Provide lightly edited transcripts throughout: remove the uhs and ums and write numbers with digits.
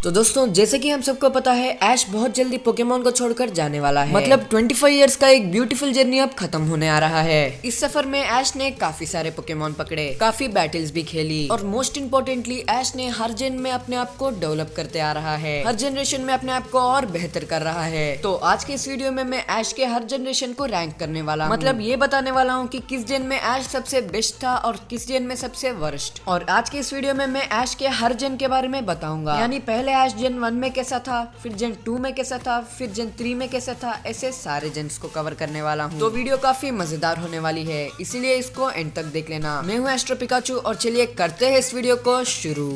तो दोस्तों जैसे कि हम सबको पता है ऐश बहुत जल्दी पोकेमोन को छोड़कर जाने वाला है। मतलब 25 इयर्स का एक ब्यूटीफुल जर्नी अब खत्म होने आ रहा है। इस सफर में ऐश ने काफी सारे पोकेमोन पकड़े, काफी बैटल्स भी खेली और मोस्ट इम्पोर्टेंटली ऐश ने हर जेन में अपने आप को डेवलप करते आ रहा है, हर जनरेशन में अपने आप को और बेहतर कर रहा है। तो आज के इस वीडियो में मैं ऐश के हर जनरेशन को रैंक करने वाला हूँ। मतलब ये बताने वाला हूँ कि किस जेन में ऐश सबसे बेस्ट था और किस जेन में सबसे वर्स्ट। और आज के इस वीडियो में मैं ऐश के हर जेन के बारे में बताऊंगा। यानी पहले ऐश जेन 1 में कैसा था, फिर जेन 2 में कैसा था, फिर जेन 3 में कैसा था, ऐसे सारे जेन्स को कवर करने वाला हूँ। तो वीडियो काफी मजेदार होने वाली है, इसीलिए इसको एंड तक देख लेना। मैं हूँ एस्ट्रो पिकाचू और चलिए करते हैं इस वीडियो को शुरू।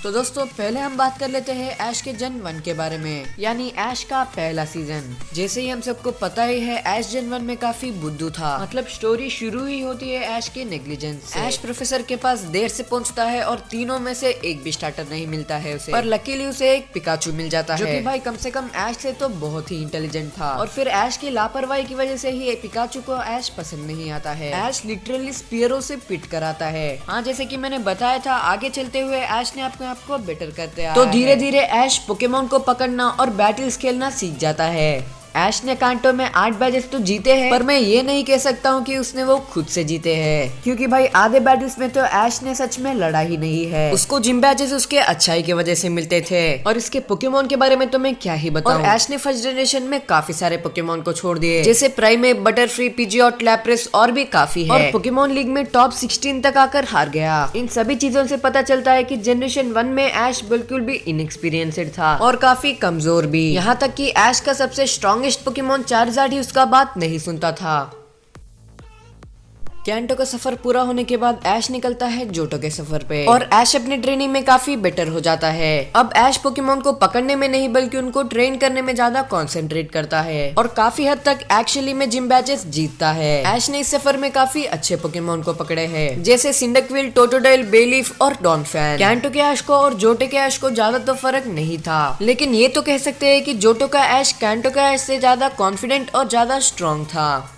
तो दोस्तों पहले हम बात कर लेते हैं ऐश के जेन 1 के बारे में, यानी ऐश का पहला सीजन। जैसे ही हम सबको पता ही है ऐश जेन 1 में काफी बुद्धू था। मतलब स्टोरी शुरू ही होती है ऐश के नेग्लिजेंस से। ऐश प्रोफेसर के पास देर से पहुंचता है और तीनों में से एक भी स्टार्टर नहीं मिलता है उसे, पर लकीली उसे एक पिकाचू मिल जाता है, जो कि भाई कम से कम ऐश से तो बहुत ही इंटेलिजेंट था। और फिर ऐश की लापरवाही की वजह से ही पिकाचू को ऐश पसंद नहीं आता है। ऐश लिटरली स्पीयरों से पिट कराता है। हाँ, जैसे कि मैंने बताया था, आगे चलते हुए ऐश ने अपने आपको बेटर करते हैं। तो धीरे धीरे ऐश पोकेमोन को पकड़ना और बैटल्स खेलना सीख जाता है। ऐश ने कांटो में 8 बैटल्स तो जीते हैं, पर मैं ये नहीं कह सकता हूँ कि उसने वो खुद से जीते हैं, क्योंकि भाई आधे बैटल्स में तो ऐश ने सच में लड़ा ही नहीं है। उसको जिम बैचेस उसके अच्छाई की वजह से मिलते थे। और इसके पोकेमोन के बारे में तो मैं क्या ही बताऊं। और ऐश ने फर्स्ट जनरेशन में काफी सारे पोकेमोन को छोड़ दिए, जैसे प्राइमेप, बटरफ्री, पिजियोट, लैप्रेस और भी काफी है। और पोकेमोन लीग में टॉप 16 तक आकर हार गया। इन सभी चीजों से पता चलता है कि जनरेशन 1 में ऐश बिल्कुल भी इनएक्सपीरियंस्ड था और काफी कमजोर भी। यहाँ तक कि ऐश का सबसे स्ट्रॉन्गेस्ट पोकेमोन चार्जार्ड ही उसका बात नहीं सुनता था। कैंटो का सफर पूरा होने के बाद ऐश निकलता है जोटो के सफर पे, और ऐश अपनी ट्रेनिंग में काफी बेटर हो जाता है। अब ऐश पोकेमोन को पकड़ने में नहीं बल्कि उनको ट्रेन करने में ज्यादा कंसंट्रेट करता है और काफी हद तक एक्चुअली में जिम बैचेस जीतता है। ऐश ने इस सफर में काफी अच्छे पोकेमोन को पकड़े हैं, जैसे सिंडकविल, टोटोडाइल, बेलीफ और डॉनफैन। कैंटो के ऐश को और जोटो के ऐश को ज्यादा तो फर्क नहीं था, लेकिन ये तो कह सकते हैं कि जोटो का ऐश कैंटो का ऐश से ज्यादा कॉन्फिडेंट और ज्यादा स्ट्रॉन्ग था।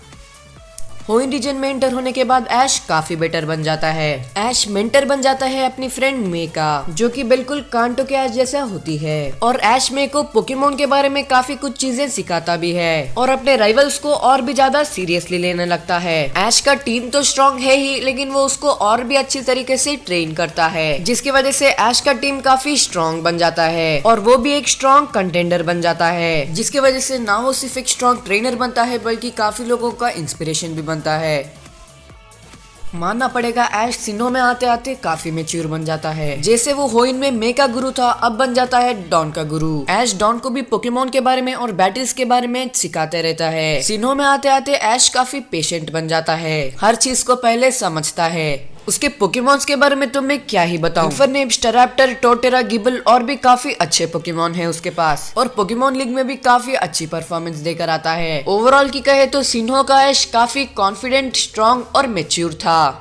होइन रीजन में एंटर होने के बाद ऐश काफी बेटर बन जाता है। ऐश मेंटर बन जाता है अपनी फ्रेंड मे का, जो कि बिल्कुल कांटो के ऐश जैसा होती है। और ऐश मे को पोकेमोन के बारे में काफी कुछ चीजें सिखाता भी है और अपने राइवल्स को और भी ज्यादा सीरियसली लेने लगता है। ऐश का टीम तो स्ट्रॉन्ग है ही, लेकिन वो उसको और भी अच्छी तरीके से ट्रेन करता है, जिसकी वजह से ऐश का टीम काफी स्ट्रॉन्ग बन जाता है और वो भी एक स्ट्रॉन्ग कंटेंडर बन जाता है, जिसकी वजह से ना वो सिर्फ एक स्ट्रॉन्ग ट्रेनर बनता है बल्कि काफी लोगों का इंस्पिरेशन भी बनता है। मानना पड़ेगा ऐश सिन्हो में आते आते काफी मैच्योर बन जाता है। जैसे वो होइन में मे का गुरु था, अब बन जाता है डॉन का गुरु। ऐश डॉन को भी पोकेमोन के बारे में और बैटल्स के बारे में सिखाते रहता है। सिन्हो में आते आते ऐश काफी पेशेंट बन जाता है, हर चीज को पहले समझता है। उसके पोकेमॉन्स के बारे में तो मैं क्या ही बताऊं। इन्फरनेप, स्टारैप्टर, टोटेरा, गिबल और भी काफी अच्छे पोकेमॉन हैं उसके पास, और पोकेमॉन लीग में भी काफी अच्छी परफॉर्मेंस देकर आता है। ओवरऑल की कहे तो सिन्हो का ऐश काफी कॉन्फिडेंट, स्ट्रॉन्ग और मैच्योर था।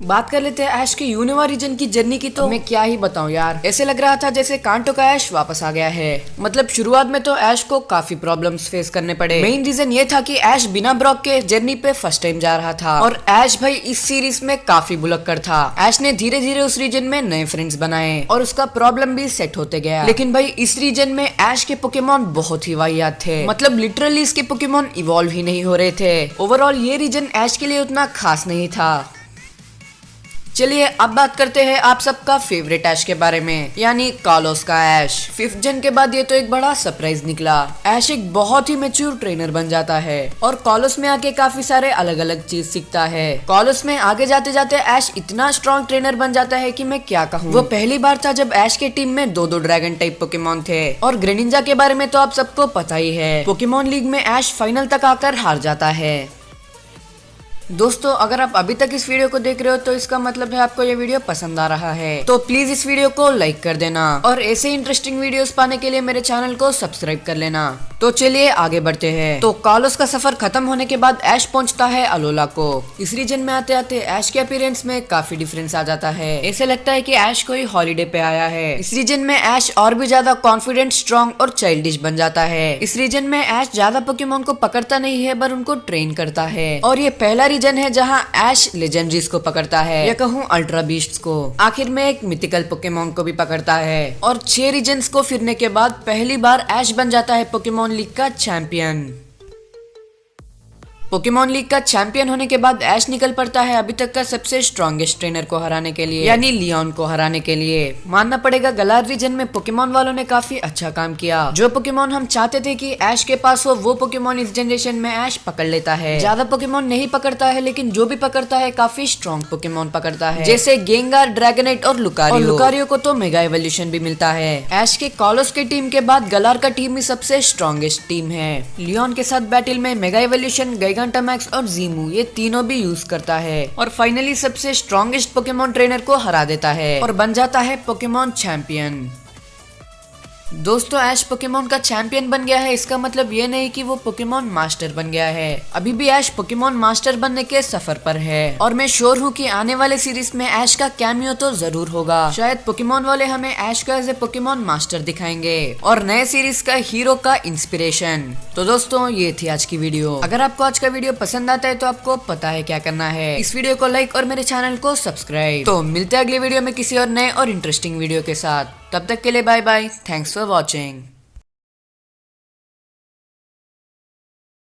बात कर लेते हैं ऐश के यूनिवा रीजन की जर्नी की, तो मैं क्या ही बताऊं यार। ऐसे लग रहा था जैसे कांटो का ऐश वापस आ गया है। मतलब शुरुआत में तो ऐश को काफी प्रॉब्लम्स फेस करने पड़े। मेन रीजन ये था कि ऐश बिना ब्रॉक के जर्नी पे फर्स्ट टाइम जा रहा था, और ऐश भाई इस सीरीज में काफी भुलक्कड़ था। ऐश ने धीरे धीरे उस रीजन में नए फ्रेंड्स बनाए और उसका प्रॉब्लम भी सेट होते गया। लेकिन भाई इस रीजन में ऐश के पोकेमॉन बहुत ही वाहियात थे। मतलब लिटरली इसके पोकेमॉन इवॉल्व ही नहीं हो रहे थे। ओवरऑल ये रीजन ऐश के लिए उतना खास नहीं था। चलिए अब बात करते हैं आप सबका फेवरेट ऐश के बारे में, यानी कालोस का ऐश। 5th जन के बाद ये तो एक बड़ा सरप्राइज निकला। ऐश एक बहुत ही मैच्योर ट्रेनर बन जाता है और कॉलोस में आके काफी सारे अलग अलग चीज सीखता है। कॉलोस में आगे जाते जाते ऐश इतना स्ट्रॉन्ग ट्रेनर बन जाता है कि मैं क्या कहूँ। वो पहली बार था जब ऐश के टीम में 2 ड्रैगन टाइप पोकेमॉन थे। और ग्रेनिंजा के बारे में तो आप सबको पता ही है, पोकेमॉन लीग में ऐश फाइनल तक आकर हार जाता है। दोस्तों अगर आप अभी तक इस वीडियो को देख रहे हो तो इसका मतलब है आपको ये वीडियो पसंद आ रहा है, तो प्लीज इस वीडियो को लाइक कर देना और ऐसे इंटरेस्टिंग वीडियोस पाने के लिए मेरे चैनल को सब्सक्राइब कर लेना। तो चलिए आगे बढ़ते हैं। तो कालोस का सफर खत्म होने के बाद ऐश पहुंचता है अलोला को। इस रीजन में आते आते ऐश के अपीयरेंस में काफी डिफरेंस आ जाता है। ऐसे लगता है कि ऐश कोई हॉलीडे पे आया है। इस रीजन में ऐश और भी ज्यादा कॉन्फिडेंट, स्ट्रॉन्ग और चाइल्डिश बन जाता है। इस रीजन में ऐश ज्यादा पोकेमोन को पकड़ता नहीं है, पर उनको ट्रेन करता है। और ये पहला रीजन है जहाँ ऐश लेजेंडरीज को पकड़ता है, या कहूँ अल्ट्रा बीस्ट्स को। आखिर में एक मिथिकल पोकेमोन को भी पकड़ता है। और 6 रीजन्स को फिरने के बाद पहली बार ऐश बन जाता है पोकेमोन लीग का चैंपियन। पोकेमोन लीग का चैंपियन होने के बाद ऐश निकल पड़ता है अभी तक का सबसे स्ट्रॉन्गेस्ट ट्रेनर को हराने के लिए, यानी लियोन को हराने के लिए। मानना पड़ेगा गलार रीजन में पोकेमोन वालों ने काफी अच्छा काम किया। जो पोकेमोन हम चाहते थे कि ऐश के पास हो, वो पोकेमोन इस जनरेशन में ऐश पकड़ लेता है। ज्यादा पोकेमोन नहीं पकड़ता है, लेकिन जो भी पकड़ता है काफी स्ट्रॉन्ग पोकेमोन पकड़ता है, जैसे गेंगार, ड्रैगनेट और लुकारियो। लुकारियो को तो मेगा एवोल्यूशन भी मिलता है। ऐश के कालोस के टीम के बाद गलार का टीम ही सबसे स्ट्रॉन्गेस्ट टीम है। लियोन के साथ बैटल में मेगा एवोल्यूशन, गैंटामैक्स और जीमू, ये तीनों भी यूज करता है। और फाइनली सबसे स्ट्रॉन्गेस्ट पोकेमोन ट्रेनर को हरा देता है और बन जाता है पोकेमोन चैंपियन। दोस्तों, ऐश पोकेमोन का चैंपियन बन गया है, इसका मतलब ये नहीं कि वो पोकेमोन मास्टर बन गया है। अभी भी ऐश पोकेमोन मास्टर बनने के सफर पर है। और मैं श्योर हूँ कि आने वाले सीरीज में ऐश का कैमियो तो जरूर होगा। शायद पोकेमोन वाले हमें ऐश का एज ए पोकेमोन मास्टर दिखाएंगे और नए सीरीज का हीरो का इंस्पिरेशन। तो दोस्तों, ये थी आज की वीडियो। अगर आपको आज का वीडियो पसंद आता है तो आपको पता है क्या करना है। इस वीडियो को लाइक और मेरे चैनल को सब्सक्राइब। तो मिलते हैं अगले वीडियो में किसी और नए और इंटरेस्टिंग वीडियो के साथ। तब तक के लिए bye bye. Thanks for watching.